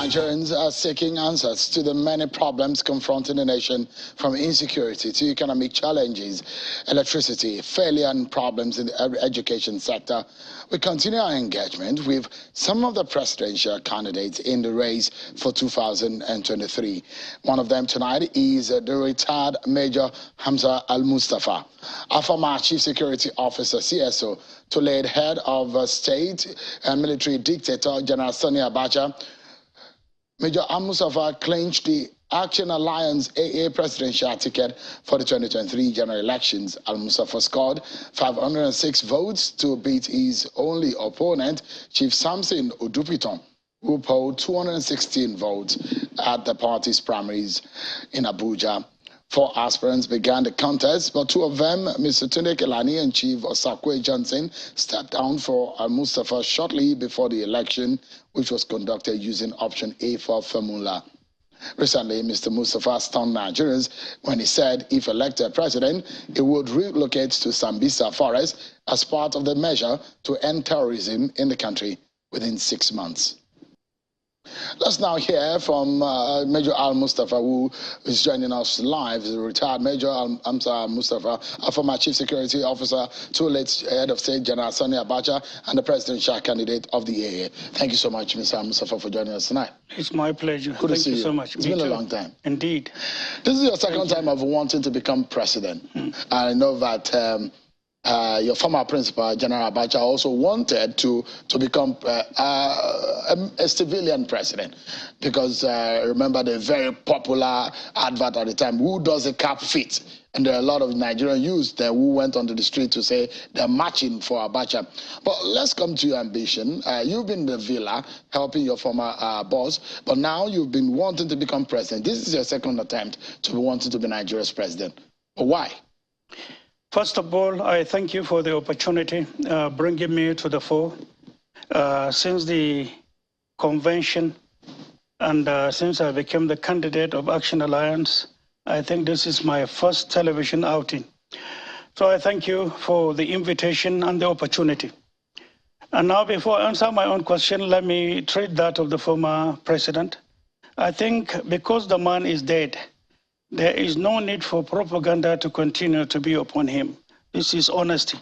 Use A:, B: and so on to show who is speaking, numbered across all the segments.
A: Nigerians are seeking answers to the many problems confronting the nation, from insecurity to economic challenges, electricity, failure and problems in the education sector. We continue our engagement with some of the presidential candidates in the race for 2023. One of them tonight is the retired Major Hamza Mustapha, a former Chief Security Officer, CSO, to lead head of state and military dictator General Sani Abch. Major Mustapha clinched the Action Alliance AA presidential ticket for the 2023 general elections. Mustapha scored 506 votes to beat his only opponent, Chief Samson Odupiton, who polled 216 votes at the party's primaries in Abuja. 4 aspirants began the contest, but 2 of them, Mr. Tunde Kelani and Chief Osakwe Johnson, stepped down for Mustapha shortly before the election, which was conducted using option A for formula. Recently, Mr. Mustapha stunned Nigerians when he said if elected president, he would relocate to Sambisa Forest as part of the measure to end terrorism in the country within 6 months. Let's now hear from Major Mustapha, who is joining us live. The retired Major Hamza Mustapha, a former Chief Security Officer to late Head of State General Sani Abch, and the presidential candidate of the AA. Thank you so much, Mr. Mustapha, for joining us tonight.
B: It's my pleasure.
A: Good to see you
B: so much.
A: It's been a long time.
B: Indeed.
A: This is your second time of wanting to become president. I know that your former principal, General Abch, also wanted to become a civilian president, because remember the very popular advert at the time, who does a cap fit? And there are a lot of Nigerian youths there who went onto the street to say they're marching for Abch. But let's come to your ambition. You've been in the villa helping your former boss, but now you've been wanting to become president. This is your second attempt to be wanting to be Nigeria's president. But why?
B: First of all, I thank you for the opportunity bringing me to the fore. Since the convention and since I became the candidate of Action Alliance, I think this is my first television outing. So I thank you for the invitation and the opportunity. And now, before I answer my own question, let me treat that of the former president. I think because the man is dead, there is no need for propaganda to continue to be upon him. This is honesty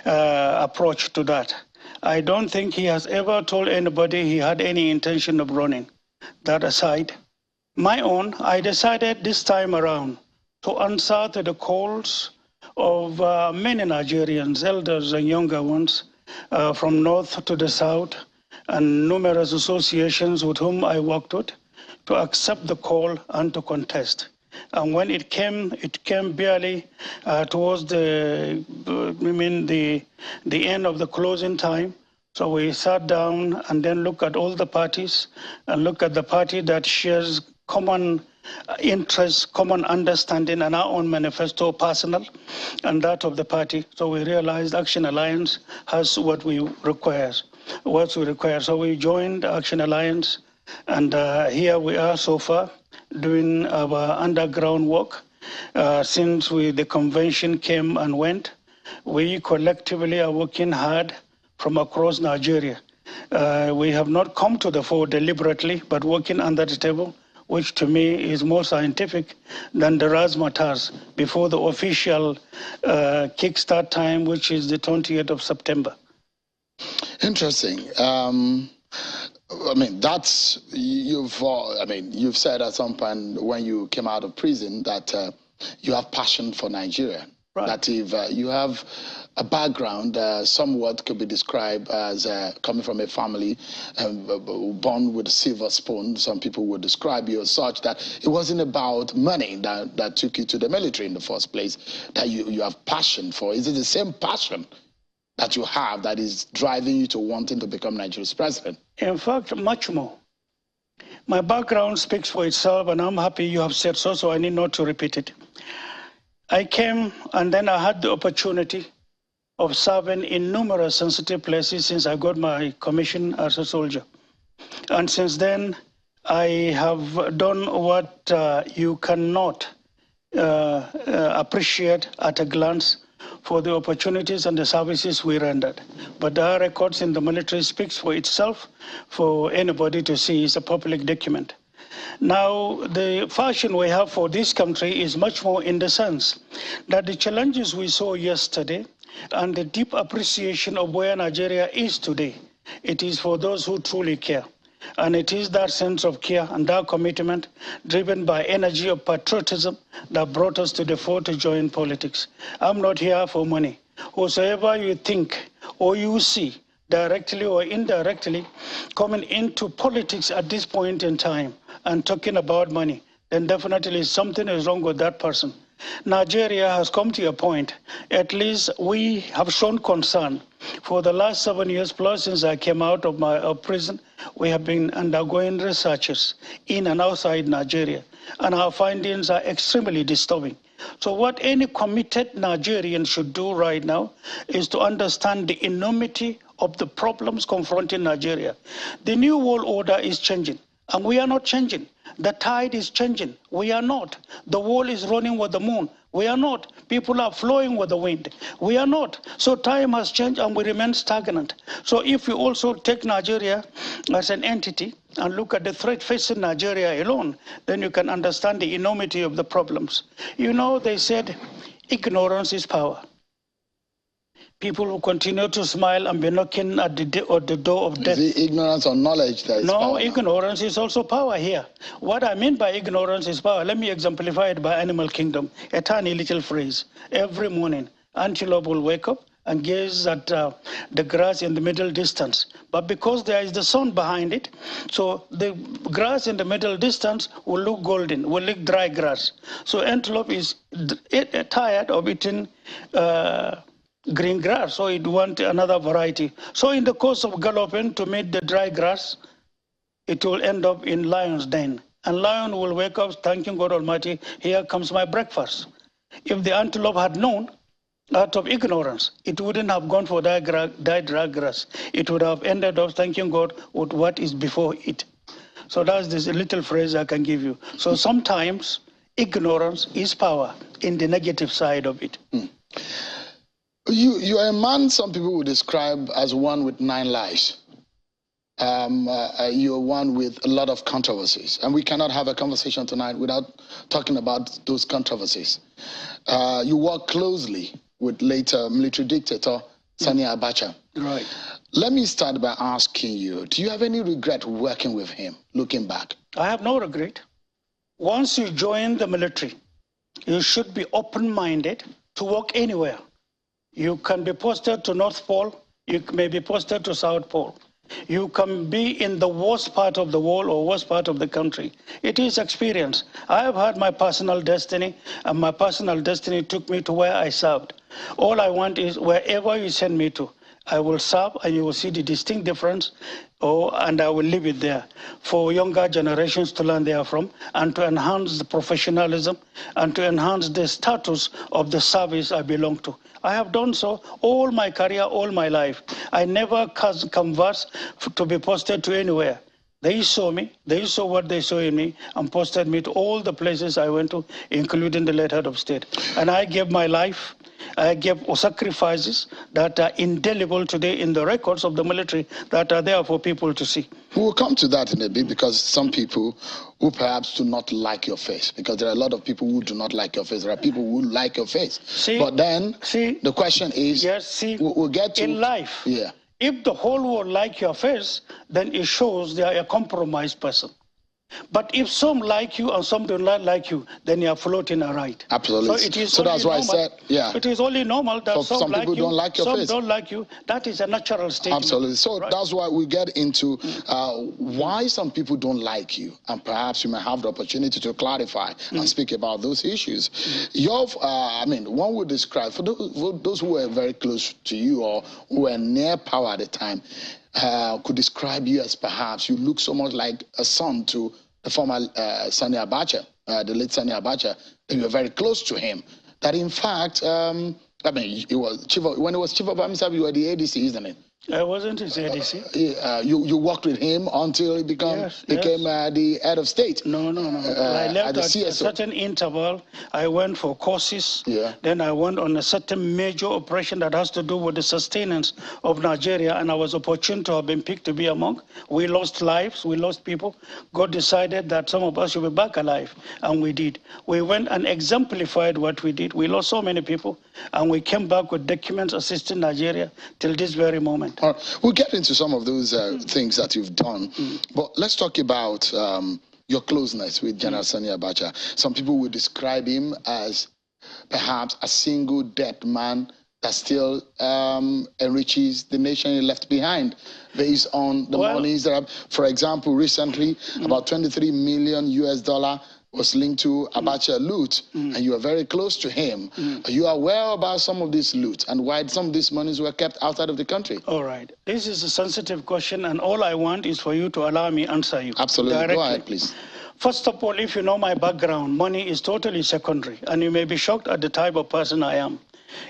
B: approach to that. I don't think he has ever told anybody he had any intention of running. That aside, I decided this time around to answer to the calls of many Nigerians, elders and younger ones, from north to the south, and numerous associations with whom I worked with, to accept the call and to contest. And when it came barely towards the end of the closing time. So we sat down and then looked at all the parties and look at the party that shares common interests, common understanding, and our own manifesto, personal, and that of the party. So we realized Action Alliance has what we require. So we joined Action Alliance, and here we are so far, doing our underground work. Since the convention came and went, we collectively are working hard from across Nigeria. We have not come to the fore deliberately, but working under the table, which to me is more scientific than the razzmatazz before the official kickstart time, which is the 20th of September.
A: Interesting. I mean, you've said at some point when you came out of prison that you have passion for Nigeria. Right. That if you have a background somewhat could be described as coming from a family born with a silver spoon, some people would describe you as such, that it wasn't about money that took you to the military in the first place, that you have passion for. Is it the same passion that you have that is driving you to wanting to become Nigeria's president?
B: In fact, much more. My background speaks for itself, and I'm happy you have said so, so I need not to repeat it. I came, and then I had the opportunity of serving in numerous sensitive places since I got my commission as a soldier. And since then, I have done what you cannot appreciate at a glance, for the opportunities and the services we rendered. But our records in the military speaks for itself for anybody to see. It's a public document. Now, the fashion we have for this country is much more in the sense that the challenges we saw yesterday and the deep appreciation of where Nigeria is today, it is for those who truly care. And it is that sense of care and that commitment driven by energy of patriotism that brought us to the fore to join politics. I'm not here for money. Whosoever you think or you see directly or indirectly coming into politics at this point in time and talking about money, then definitely something is wrong with that person. Nigeria has come to a point, at least we have shown concern. For the last 7 years plus since I came out of prison, we have been undergoing researches in and outside Nigeria, and our findings are extremely disturbing. So what any committed Nigerian should do right now is to understand the enormity of the problems confronting Nigeria. The new world order is changing, and we are not changing. The tide is changing. We are not. The world is running with the moon. We are not. People are flowing with the wind. We are not. So time has changed and we remain stagnant. So if you also take Nigeria as an entity and look at the threat facing Nigeria alone, then you can understand the enormity of the problems. You know, they said ignorance is power. People who continue to smile and be knocking at the door of death.
A: Is it ignorance or knowledge that is
B: no,
A: power?
B: Ignorance is also power here. What I mean by ignorance is power. Let me exemplify it by animal kingdom. A tiny little phrase. Every morning, antelope will wake up and gaze at the grass in the middle distance. But because there is the sun behind it, so the grass in the middle distance will look golden, will look dry grass. So antelope is tired of eating green grass, so it wants another variety. So in the course of galloping to meet the dry grass, it will end up in lion's den. And lion will wake up thanking God Almighty, here comes my breakfast. If the antelope had known, out of ignorance, it wouldn't have gone for that dry grass. It would have ended up thanking God with what is before it. So that's this little phrase I can give you. So sometimes ignorance is power in the negative side of it.
A: You are a man some people would describe as one with 9 lives. You're one with a lot of controversies. And we cannot have a conversation tonight without talking about those controversies. You work closely with later military dictator Sani Abch.
B: Right.
A: Let me start by asking you, do you have any regret working with him, looking back?
B: I have no regret. Once you join the military, you should be open-minded to work anywhere. You can be posted to North Pole, you may be posted to South Pole. You can be in the worst part of the world or worst part of the country. It is experience. I have had my personal destiny, and my personal destiny took me to where I served. All I want is wherever you send me to, I will serve, and you will see the distinct difference, and I will leave it there for younger generations to learn therefrom and to enhance the professionalism and to enhance the status of the service I belong to. I have done so all my career, all my life. I never converse to be posted to anywhere. They saw me, they saw what they saw in me, and posted me to all the places I went to, including the late head of state. And I gave my life, I gave sacrifices that are indelible today in the records of the military that are there for people to see.
A: We will come to that in a bit, because some people who perhaps do not like your face, because there are a lot of people who do not like your face. There are people who like your face. But then the question is,
B: yes,
A: we'll get to
B: in life.
A: Yeah.
B: If the whole world like your face, then it shows they are a compromised person. But if some like you and some do not like you, then you are floating right.
A: Absolutely.
B: So, it is
A: so that's why I said, yeah.
B: It is only normal that
A: some
B: like
A: people
B: you,
A: don't like your face.
B: Some don't like you. That is a natural state.
A: Absolutely. So
B: right?
A: That's why we get into why some people don't like you, and perhaps you may have the opportunity to clarify and speak about those issues. I mean, one would describe, for those who were very close to you or who were near power at the time, could describe you as perhaps you look so much like a son to the former Sani Abch, the late Sani Abch. You were very close to him. That in fact, I mean, when it was chief of army staff, you were the ADC, isn't it?
B: I wasn't his ADC.
A: You worked with him until he became the head of state.
B: No. I left
A: at
B: at a certain interval. I went for courses.
A: Yeah.
B: Then I went on a certain major operation that has to do with the sustenance of Nigeria, and I was opportune to have been picked to be among. We lost lives, we lost people. God decided that some of us should be back alive, and we did. We went and exemplified what we did. We lost so many people, and we came back with documents assisting Nigeria till this very moment.
A: All right. We'll get into some of those things that you've done, but let's talk about your closeness with General Sani Abch. Some people would describe him as perhaps a single dead man that still enriches the nation he left behind based on the monies that have, for example, recently about 23 million US dollar was linked to Abch loot, and you are very close to him. Are you aware about some of this loot and why some of these monies were kept outside of the country?
B: All right. This is a sensitive question, and all I want is for you to allow me answer you.
A: Absolutely.
B: Directly.
A: Go ahead, please.
B: First of all, if you know my background, money is totally secondary, and you may be shocked at the type of person I am.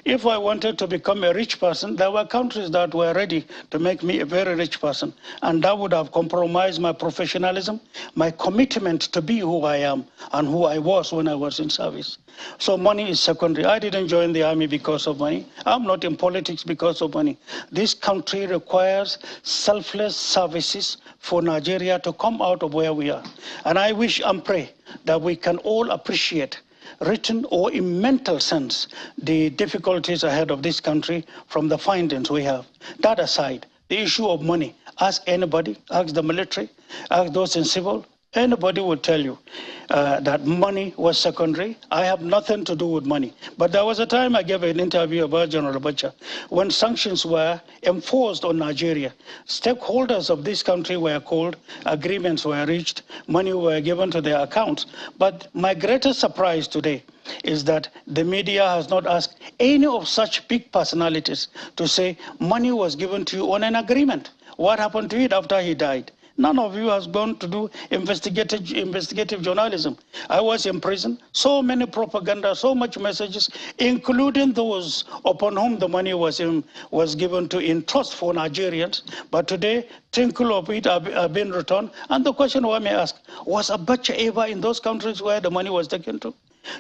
B: If I wanted to become a rich person, there were countries that were ready to make me a very rich person, and that would have compromised my professionalism, my commitment to be who I am and who I was when I was in service. So money is secondary. I didn't join the army because of money. I'm not in politics because of money. This country requires selfless services for Nigeria to come out of where we are. And I wish and pray that we can all appreciate, written or in mental sense, the difficulties ahead of this country from the findings we have. That aside, the issue of money, ask anybody, ask the military, ask those in civil, anybody will tell you that money was secondary. I have nothing to do with money. But there was a time I gave an interview about General Abch when sanctions were enforced on Nigeria. Stakeholders of this country were called, agreements were reached, money were given to their accounts. But my greatest surprise today is that the media has not asked any of such big personalities to say money was given to you on an agreement. What happened to it after he died? None of you has gone to do investigative journalism. I was in prison, so many propaganda, so much messages, including those upon whom the money was given to in trust for Nigerians. But today, trinkle of it have been returned. And the question one may ask, was Abch ever in those countries where the money was taken to?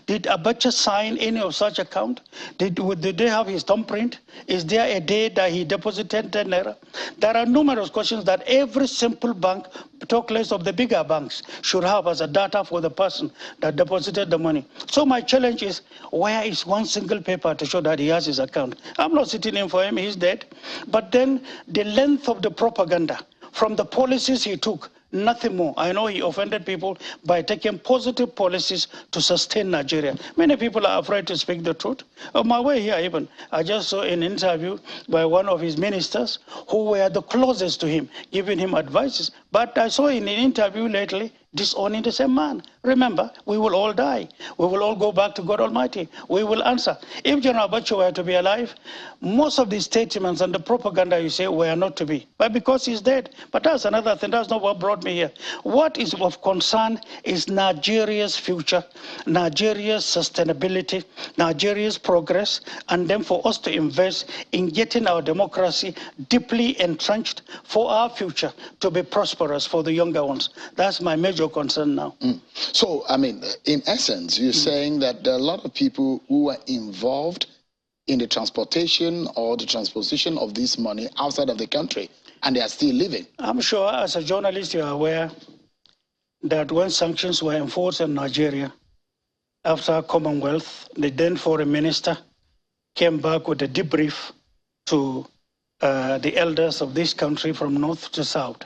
B: Did Abch sign any of such account? Did they have his thumbprint? Is there a day that he deposited 10 naira? There are numerous questions that every simple bank, talk less of the bigger banks, should have as a data for the person that deposited the money. So my challenge is, where is one single paper to show that he has his account? I'm not sitting in for him, he's dead. But then the length of the propaganda from the policies he took, nothing more. I know he offended people by taking positive policies to sustain Nigeria. Many people are afraid to speak the truth. On my way here even, I just saw an interview by one of his ministers who were the closest to him, giving him advices. But I saw in an interview lately, disowning the same man. Remember, we will all die. We will all go back to God Almighty. We will answer. If General Abch were to be alive, most of the statements and the propaganda you say were not to be. But because he's dead. But that's another thing. That's not what brought me here. What is of concern is Nigeria's future, Nigeria's sustainability, Nigeria's progress, and then for us to invest in getting our democracy deeply entrenched for our future to be prosperous for the younger ones. That's my major concern now.
A: So, I mean, in essence, you're saying that there are a lot of people who are involved in the transportation or the transposition of this money outside of the country, and they are still living.
B: I'm sure as a journalist you are aware that when sanctions were enforced in Nigeria, after Commonwealth, the then foreign minister came back with a debrief to the elders of this country from north to south.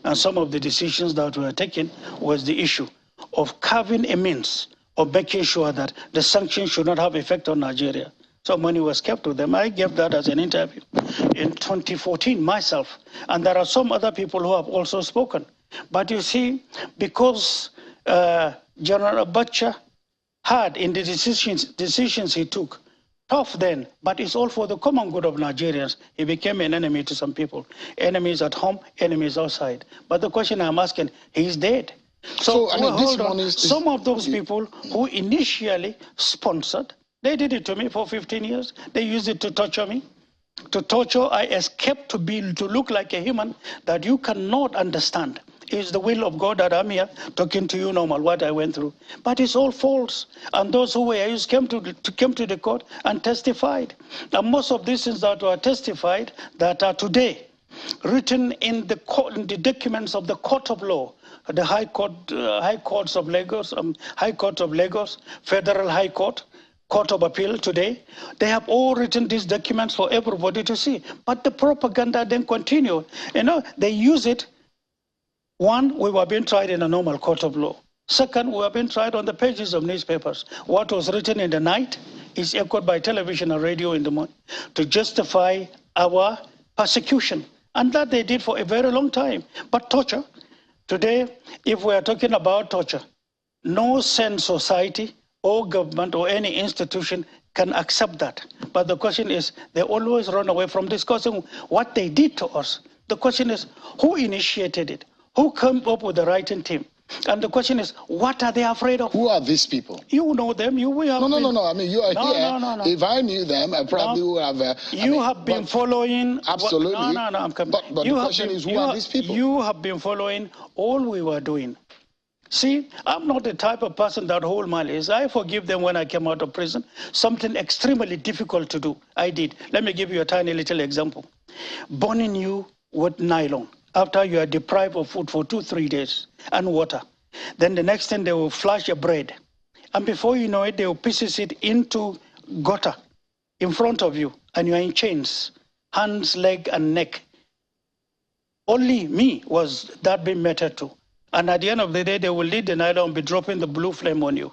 B: And some of the decisions that were taken was the issue of carving a means of making sure that the sanctions should not have effect on Nigeria. So money was kept with them. I gave that as an interview in 2014 myself. And there are some other people who have also spoken. But you see, because General Abch had in the decisions he took, tough then, but it's all for the common good of Nigerians. He became an enemy to some people. Enemies at home, enemies outside. But the question I'm asking, he's dead. So I mean, this one is some of those people who initially sponsored, they did it to me for 15 years. They used it to torture me. to torture. I escaped to look like a human that you cannot understand. It's the will of God that I'm here talking to you normal, what I went through. But it's all false. And those who were used came to the court and testified. And most of these things that were testified that are today written in the documents of the court of law, the High Courts of Lagos, High Court of Lagos, Federal High Court, Court of Appeal today, they have all written these documents for everybody to see. But the propaganda then continued. You know, they use it. One, we were being tried in a normal court of law. Second, we were being tried on the pages of newspapers. What was written in the night is echoed by television and radio in the morning to justify our persecution. And that they did for a very long time. But torture, today, if we are talking about torture, no sane society or government or any institution can accept that. But the question is, they always run away from discussing what they did to us. The question is, who initiated it? Who came up with the writing team? And the question is, what are they afraid of?
A: Who are these people?
B: You know them. We have
A: no. I mean, you are here.
B: No.
A: If I knew them, I probably would have.
B: You have been following.
A: Absolutely.
B: No, I'm coming.
A: But the question is, who are these people?
B: You have been following all we were doing. See, I'm not the type of person that hold malice. I forgive them when I came out of prison. Something extremely difficult to do, I did. Let me give you a tiny little example. Burning you with nylon after you are deprived of food for 2-3 days and water. Then the next thing, they will flash your bread. And before you know it, they will pieces it into gutter in front of you. And you are in chains, hands, leg, and neck. Only me was that being meted to. And at the end of the day, they will lead the nylon and be dropping the blue flame on you.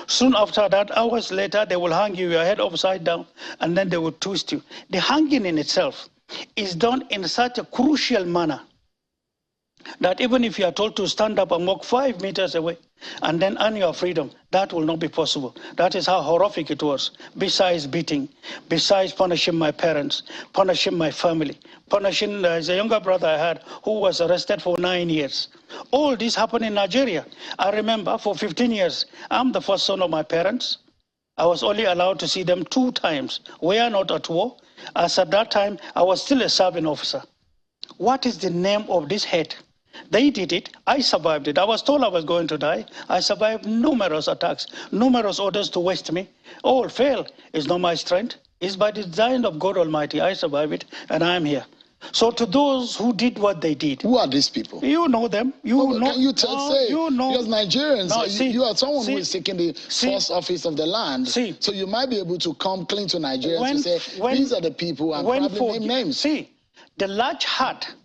B: Soon after that, hours later, they will hang you, your head upside down, and then they will twist you. The hanging in itself is done in such a crucial manner that even if you are told to stand up and walk 5 meters away and then earn your freedom, that will not be possible. That is how horrific it was. Besides beating, besides punishing my parents, punishing my family, punishing a younger brother I had who was arrested for 9 years. All this happened in Nigeria. I remember for 15 years, I'm the first son of my parents. I was only allowed to see them 2 times. We are not at war. As at that time, I was still a serving officer. What is the name of this hate? They did it. I survived it. I was told I was going to die. I survived numerous attacks, numerous orders to waste me. All failed. It's not my strength. It's by the design of God Almighty. I survived it, and I am here. So to those who did what they did.
A: Who are these people?
B: You know them. You know.
A: Can you say?
B: You know.
A: Because Nigerians,
B: No, see,
A: you are someone who is seeking the
B: see,
A: first office of the land.
B: See,
A: so you might be able to come clean to Nigerians to say, these are the people and probably name names.
B: See, the large heart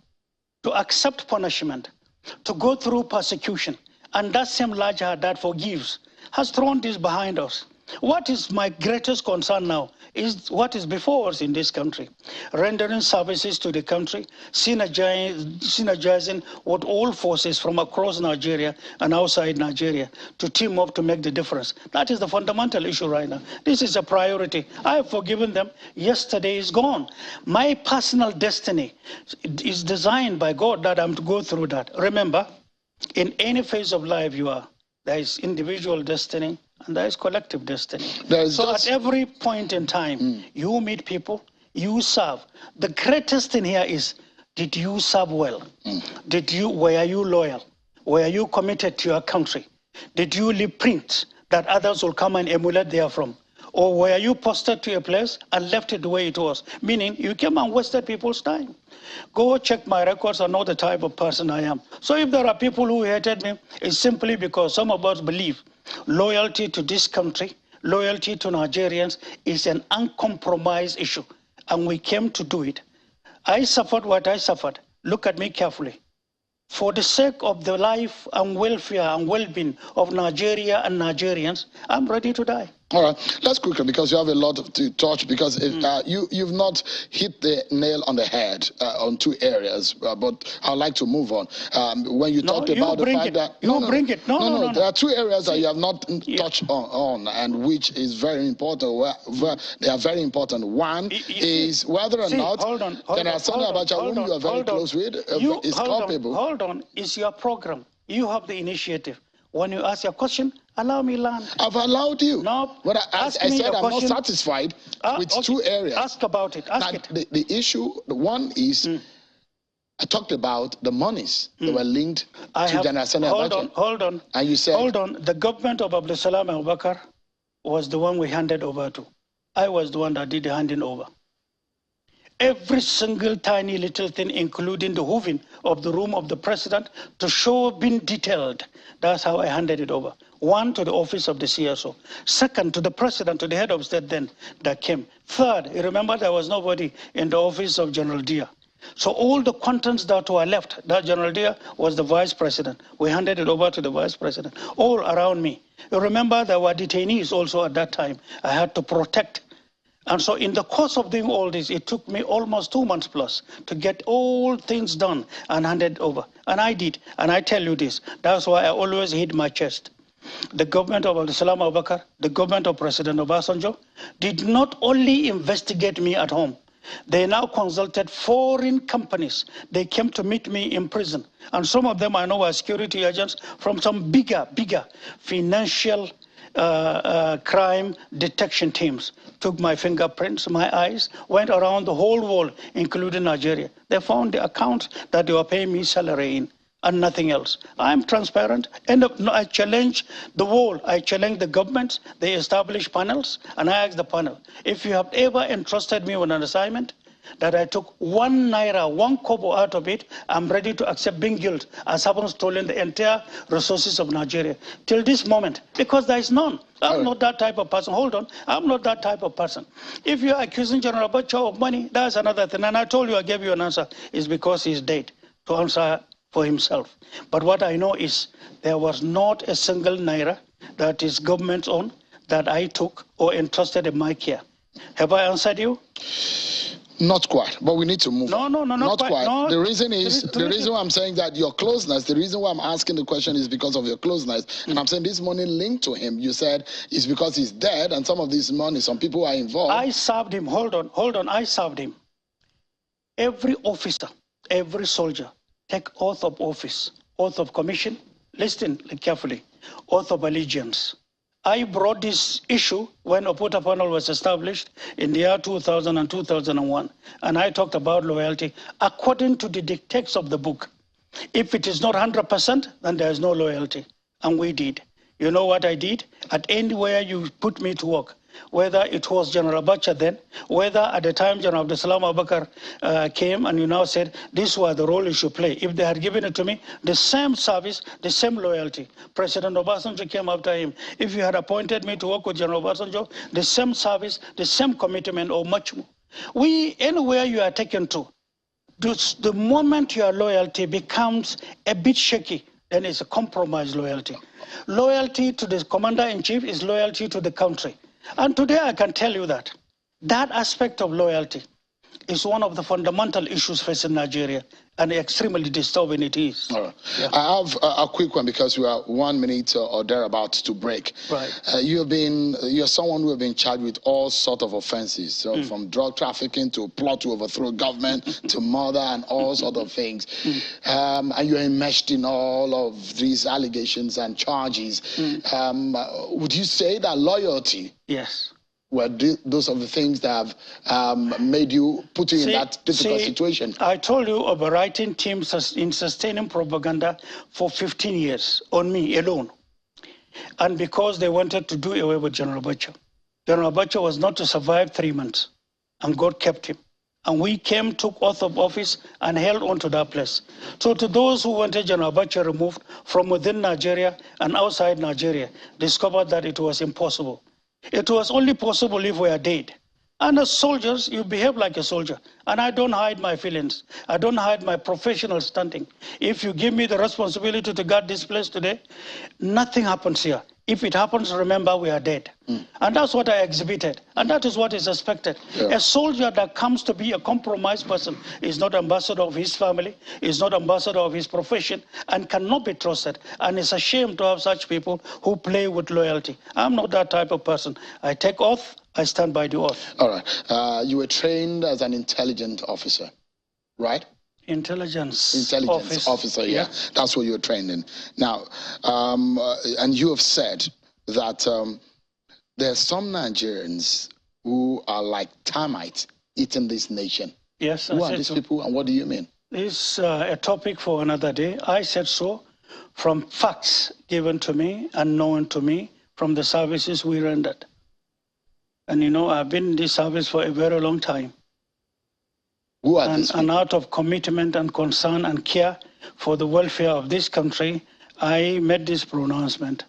B: to accept punishment, to go through persecution, and that same large heart that forgives has thrown this behind us. What is my greatest concern now is what is before us in this country. Rendering services to the country, synergizing with all forces from across Nigeria and outside Nigeria to team up to make the difference. That is the fundamental issue right now. This is a priority. I have forgiven them. Yesterday is gone. My personal destiny is designed by God that I'm to go through that. Remember, in any phase of life you are, there is individual destiny, and there is collective destiny. So at every point in time, you meet people, you serve. The greatest thing here is, did you serve well? Were you loyal? Were you committed to your country? Did you leave prints that others will come and emulate therefrom? Or were you posted to a place and left it the way it was? Meaning you came and wasted people's time. Go check my records and know the type of person I am. So if there are people who hated me, it's simply because some of us believe loyalty to this country, loyalty to Nigerians is an uncompromised issue. And we came to do it. I suffered what I suffered. Look at me carefully. For the sake of the life and welfare and well-being of Nigeria and Nigerians, I'm ready to die.
A: All right, let's quickly, because you have a lot to touch, because you've not hit the nail on the head on 2 areas, but I'd like to move on. When you talked about the fact that... No, there are 2 areas that you have not touched on, and which is very important. They are very important. One is whether or not Sani Abch, whom you are very close with, is culpable.
B: Hold on, it's your program. You have the initiative. When you ask your question, allow me land.
A: I've allowed you.
B: No.
A: But I said I'm not satisfied with
B: okay.
A: 2 areas.
B: Ask about it. Ask it.
A: The issue, the one is, I talked about the monies that were linked to General Sani Abch.
B: Hold on.
A: And you said...
B: Hold on. The government of Abdul Salam Abubakar was the one we handed over to. I was the one that did the handing over. Every single tiny little thing, including the hooving of the room of the president, to show being detailed. That's how I handed it over. 1, to the office of the CSO. 2nd, to the president, to the head of state then that came. 3rd, you remember there was nobody in the office of General Dia. So all the contents that were left, that General Dia was the vice president. We handed it over to the vice president, all around me. You remember there were detainees also at that time. I had to protect. And so in the course of doing all this, it took me almost 2 months plus to get all things done and handed over. And I did. And I tell you this, that's why I always hit my chest. The government of Abdul Salam Abubakar, the government of President Obasanjo, did not only investigate me at home. They now consulted foreign companies. They came to meet me in prison. And some of them I know are security agents from some bigger financial crime detection teams. Took my fingerprints, my eyes, went around the whole world, including Nigeria. They found the accounts that they were paying me salary in and nothing else. I'm transparent. And I challenge the world. I challenge the governments. They establish panels, and I ask the panel, if you have ever entrusted me with an assignment, that I took 1 naira, 1 kobo out of it, I'm ready to accept being guilty as having stolen the entire resources of Nigeria. Till this moment, because there is none. I'm not that type of person. Hold on. I'm not that type of person. If you're accusing General Abch of money, that's another thing. And I told you, I gave you an answer. It's because he's dead to answer for himself. But what I know is there was not a single naira that is government's own that I took or entrusted in my care. Have I answered you?
A: Not quite, but we need to move.
B: No,
A: not quite.
B: No,
A: the reason is, the reason why I'm saying that your closeness, the reason why I'm asking the question is because of your closeness. And I'm saying this money linked to him, you said, is because he's dead and some of this money, some people are involved.
B: I served him, hold on, I served him. Every officer, every soldier, take oath of office, oath of commission, listen carefully, oath of allegiance. I brought this issue when Oputa panel was established in the year 2000 and 2001, and I talked about loyalty according to the dictates of the book. If it is not 100%, then there is no loyalty, and we did. You know what I did? At anywhere you put me to work, whether it was General Abch then, whether at the time General Abdul Salam Abubakar came and you now said, this was the role you should play. If they had given it to me, the same service, the same loyalty. President Obasanjo came after him. If you had appointed me to work with General Obasanjo, the same service, the same commitment or much more. Anywhere you are taken to, the moment your loyalty becomes a bit shaky, then it's a compromised loyalty. Loyalty to the commander-in-chief is loyalty to the country. And today I can tell you that aspect of loyalty is one of the fundamental issues facing Nigeria, and extremely disturbing it is.
A: All right. Yeah. I have a quick one because we are 1 minute or thereabouts to break.
B: Right.
A: You're someone who have been charged with all sorts of offenses, so from drug trafficking to plot to overthrow government to murder and all sorts of things. And you're enmeshed in all of these allegations and charges. Would you say that loyalty?
B: Yes.
A: Were those are the things that have made you, put you in that difficult situation?
B: I told you of a writing team in sustaining propaganda for 15 years on me alone. And because they wanted to do away with General Abch. General Abch was not to survive 3 months, and God kept him. And we came, took oath of office, and held on to that place. So to those who wanted General Abch removed from within Nigeria and outside Nigeria, discovered that it was impossible. It was only possible if we are dead. And as soldiers, you behave like a soldier. And I don't hide my feelings. I don't hide my professional standing. If you give me the responsibility to guard this place today, nothing happens here. If it happens, remember we are dead. And that's what I exhibited. And that is what is expected. Yeah. A soldier that comes to be a compromised person is not ambassador of his family, is not ambassador of his profession, and cannot be trusted. And it's a shame to have such people who play with loyalty. I'm not that type of person. I take oath, I stand by the oath.
A: All right. You were trained as an intelligence officer, right?
B: Intelligence
A: officer, yeah. That's what you're trained in. Now, and you have said that there are some Nigerians who are like termites eating this nation.
B: Yes,
A: who are these people, and what do you mean?
B: This is a topic for another day. I said so from facts given to me and known to me from the services we rendered. And you know, I've been in this service for a very long time.
A: Who are these people?
B: And out of commitment and concern and care for the welfare of this country, I made this pronouncement.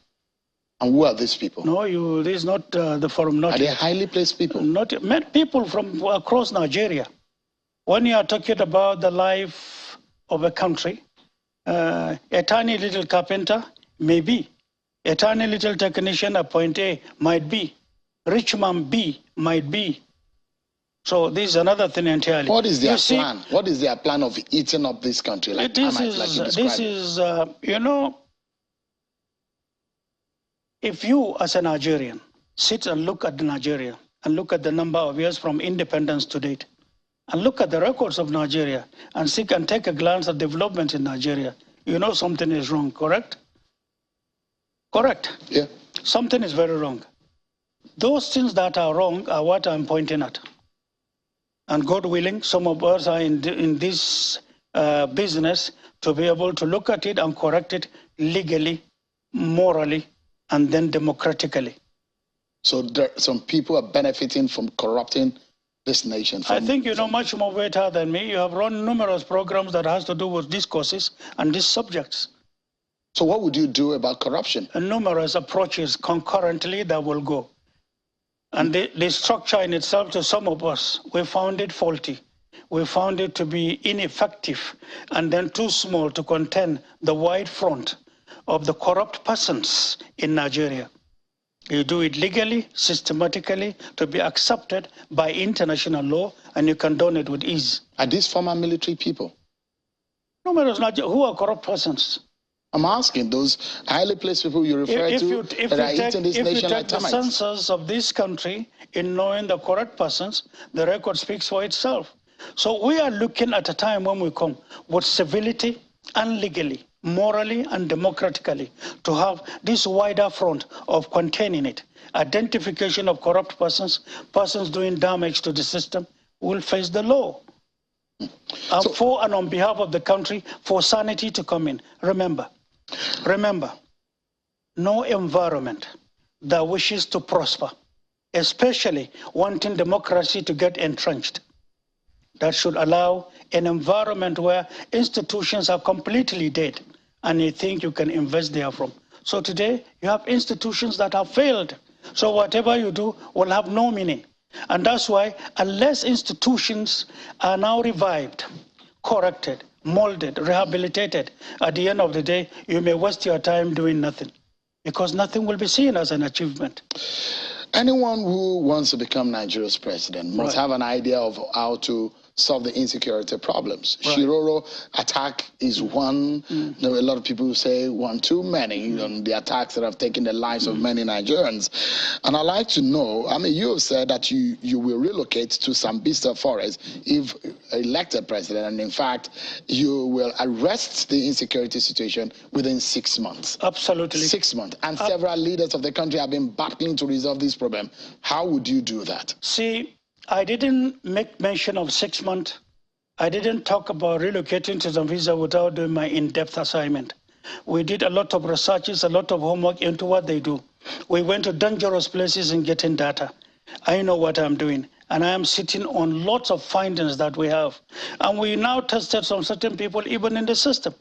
A: And who are these people?
B: No, this is not the forum. Not
A: are they highly placed people?
B: Not met people from across Nigeria. When you are talking about the life of a country, a tiny little carpenter may be, a tiny little technician appointee might be, rich man B might be. So this is another thing entirely.
A: What is their plan? What is their plan of eating up this country? Like
B: this is you know, if you as a Nigerian sit and look at Nigeria and look at the number of years from independence to date, and look at the records of Nigeria and seek and take a glance at development in Nigeria, you know something is wrong, correct? Correct?
A: Yeah.
B: Something is very wrong. Those things that are wrong are what I'm pointing at. And God willing, some of us are in this business to be able to look at it and correct it legally, morally, and then democratically.
A: So some people are benefiting from corrupting this nation.
B: I think you know much more better than me. You have run numerous programs that has to do with these causes and these subjects.
A: So what would you do about corruption?
B: And numerous approaches concurrently that will go. And the structure in itself, to some of us, we found it faulty. We found it to be ineffective and then too small to contain the wide front of the corrupt persons in Nigeria. You do it legally, systematically, to be accepted by international law, and you condone it with ease.
A: Are these former military people?
B: Numerous who are corrupt persons.
A: I'm asking those highly placed people you refer to that are eating this nation like termites.
B: If you take the census of this country in knowing the correct persons, the record speaks for itself. So we are looking at a time when we come with civility and legally, morally and democratically, to have this wider front of containing it. Identification of corrupt persons, persons doing damage to the system, will face the law. And for and on behalf of the country, for sanity to come in. Remember, no environment that wishes to prosper, especially wanting democracy to get entrenched, that should allow an environment where institutions are completely dead and you think you can invest there from. So today, you have institutions that have failed. So whatever you do will have no meaning. And that's why, unless institutions are now revived, corrected, molded, rehabilitated, at the end of the day, you may waste your time doing nothing, because nothing will be seen as an achievement.
A: Anyone who wants to become Nigeria's president must have an idea of how to solve the insecurity problems. Shiroro attack is one. A lot of people say one too many on the attacks that have taken the lives of many Nigerians. And I'd like to know, I mean, you have said that you will relocate to Sambisa Forest if elected president, and in fact, you will arrest the insecurity situation within 6 months.
B: Absolutely.
A: 6 months. And several leaders of the country have been battling to resolve this problem. How would you do that?
B: See, I didn't make mention of 6 months. I didn't talk about relocating to Zambia without doing my in-depth assignment. We did a lot of researches, a lot of homework into what they do. We went to dangerous places and getting data. I know what I'm doing, and I am sitting on lots of findings that we have. And we now tested some certain people even in the system.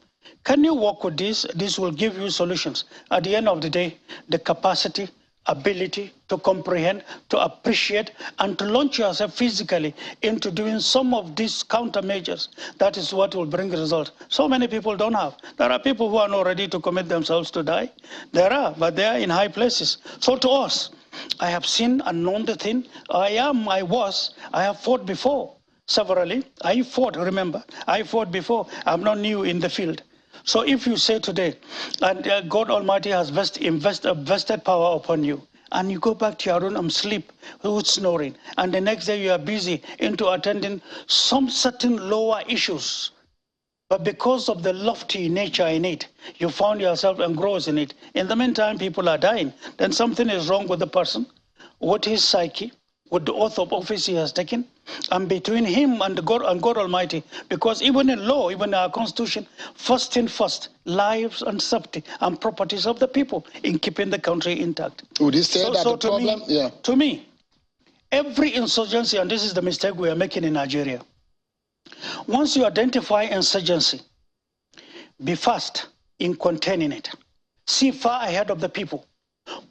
B: Can you work with this? This will give you solutions. At the end of the day, the capacity, ability to comprehend, to appreciate, and to launch yourself physically into doing some of these countermeasures. That is what will bring results. So many people don't have. There are people who are not ready to commit themselves to die. There are, but they are in high places. So to us, I have seen and known the thing. I have fought before, severally. I fought, remember, I fought before. I'm not new in the field. So if you say today, and God Almighty has vested power upon you, and you go back to your room and sleep with snoring, and the next day you are busy into attending some certain lower issues But because of the lofty nature in it, you found yourself engrossed in it. In the meantime, people are dying. Then something is wrong with the person, with his psyche, with the oath of office he has taken, and between him and God Almighty. Because even in law, even in our constitution, first thing first, lives and safety and properties of the people in keeping the country intact.
A: Would you say that the problem?
B: To me, every insurgency, and this is the mistake we are making in Nigeria, once you identify insurgency, be fast in containing it. See far ahead of the people.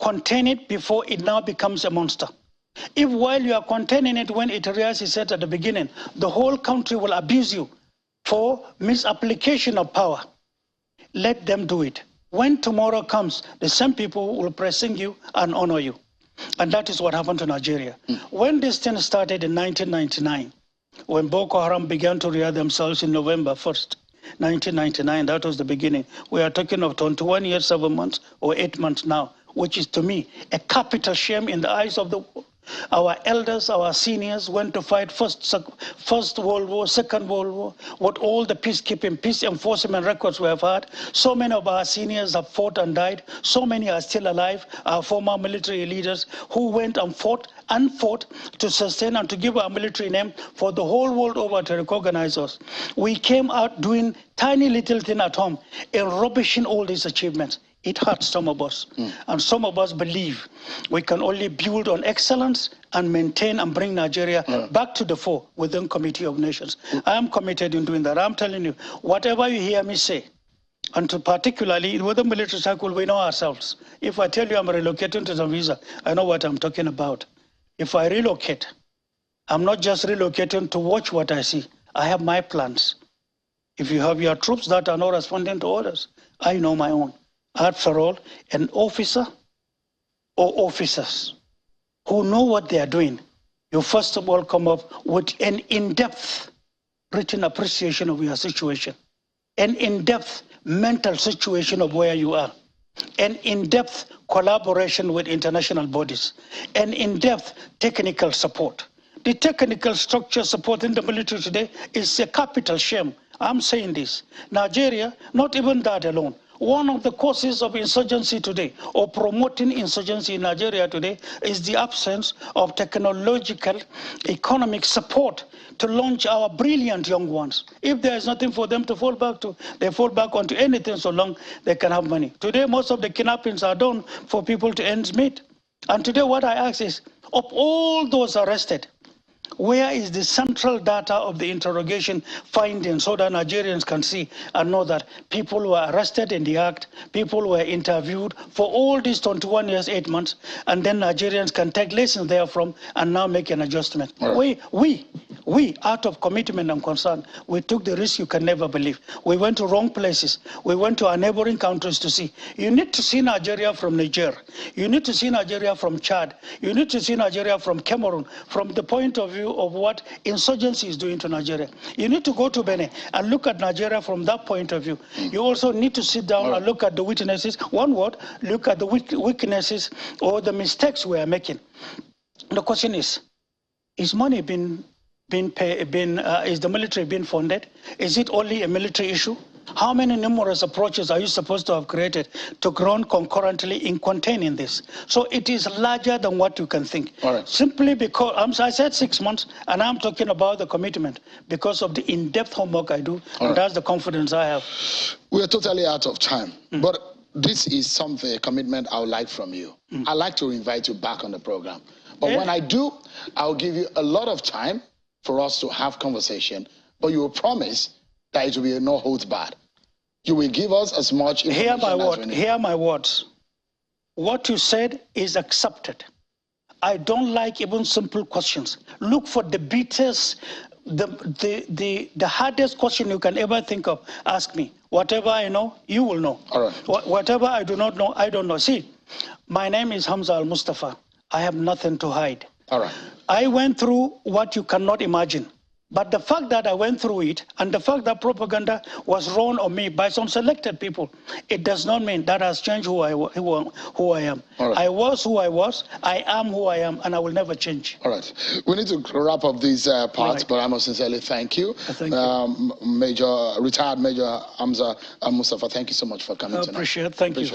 B: Contain it before it now becomes a monster. If while you are containing it, when it realizes it at the beginning, the whole country will abuse you for misapplication of power, let them do it. When tomorrow comes, the same people will praising you and honor you. And that is what happened to Nigeria. When this thing started in 1999, when Boko Haram began to rear themselves in November 1st, 1999, that was the beginning. We are talking of 21 years, 7 months, or 8 months now, which is to me a capital shame in the eyes of the world. Our elders, our seniors went to fight First World War, Second World War, with all the peacekeeping, peace enforcement records we have had. So many of our seniors have fought and died. So many are still alive, our former military leaders who went and fought to sustain and to give our military name for the whole world over to recognize us. We came out doing tiny little thing at home and rubbishing all these achievements. It hurts some of us. And some of us believe we can only build on excellence and maintain and bring Nigeria back to the fore within Committee of Nations. I am committed in doing that. I'm telling you, whatever you hear me say, and to particularly with the military circle, we know ourselves. If I tell you I'm relocating to Zambia, I know what I'm talking about. If I relocate, I'm not just relocating to watch what I see. I have my plans. If you have your troops that are not responding to orders, I know my own. After all, an officer or officers who know what they are doing, you first of all come up with an in-depth written appreciation of your situation, an in-depth mental situation of where you are, an in-depth collaboration with international bodies, an in-depth technical support. The technical structure supporting the military today is a capital shame. I'm saying this. Nigeria, not even that alone. One of the causes of insurgency today, or promoting insurgency in Nigeria today, is the absence of technological, economic support to launch our brilliant young ones. If there is nothing for them to fall back to, they fall back onto anything so long they can have money. Today, most of the kidnappings are done for people to earn meat. And today what I ask is, of all those arrested, where is the central data of the interrogation findings so that Nigerians can see and know that people were arrested in the act, people were interviewed for all these 21 years, 8 months, and then Nigerians can take lessons therefrom and now make an adjustment. Right. We, out of commitment and concern, we took the risk you can never believe. We went to wrong places. We went to our neighboring countries to see. You need to see Nigeria from Niger. You need to see Nigeria from Chad. You need to see Nigeria from Cameroon, from the point of view of what insurgency is doing to Nigeria. You need to go to Benin and look at Nigeria from that point of view. You also need to sit down and look at the witnesses. One word, look at the weaknesses or the mistakes we are making. The question is money is the military being funded? Is it only a military issue? How many numerous approaches are you supposed to have created to grow concurrently in containing this? So it is larger than what you can think. Simply because, I said 6 months, and I'm talking about the commitment because of the in-depth homework I do, and that's the confidence I have.
A: We're totally out of time, but this is something, a commitment I would like from you. I'd like to invite you back on the program. But when I do, I'll give you a lot of time for us to have conversation, but you will promise that it will be no holds barred. You will give us as much information as we need.
B: Hear my words. What you said is accepted. I don't like even simple questions. Look for the biggest, the hardest question you can ever think of. Ask me. Whatever I know, you will know.
A: All right.
B: Whatever I do not know, I don't know. See, my name is Hamza al-Mustapha. I have nothing to hide.
A: All right.
B: I went through what you cannot imagine. But the fact that I went through it and the fact that propaganda was run on me by some selected people, it does not mean that has changed who I am. Right. I was who I was, I am who I am, and I will never change.
A: All right. We need to wrap up these parts, right. But I must sincerely thank you.
B: Thank you.
A: Retired Major Hamza Mustapha, thank you so much for coming tonight.
B: Appreciate it. Thank you.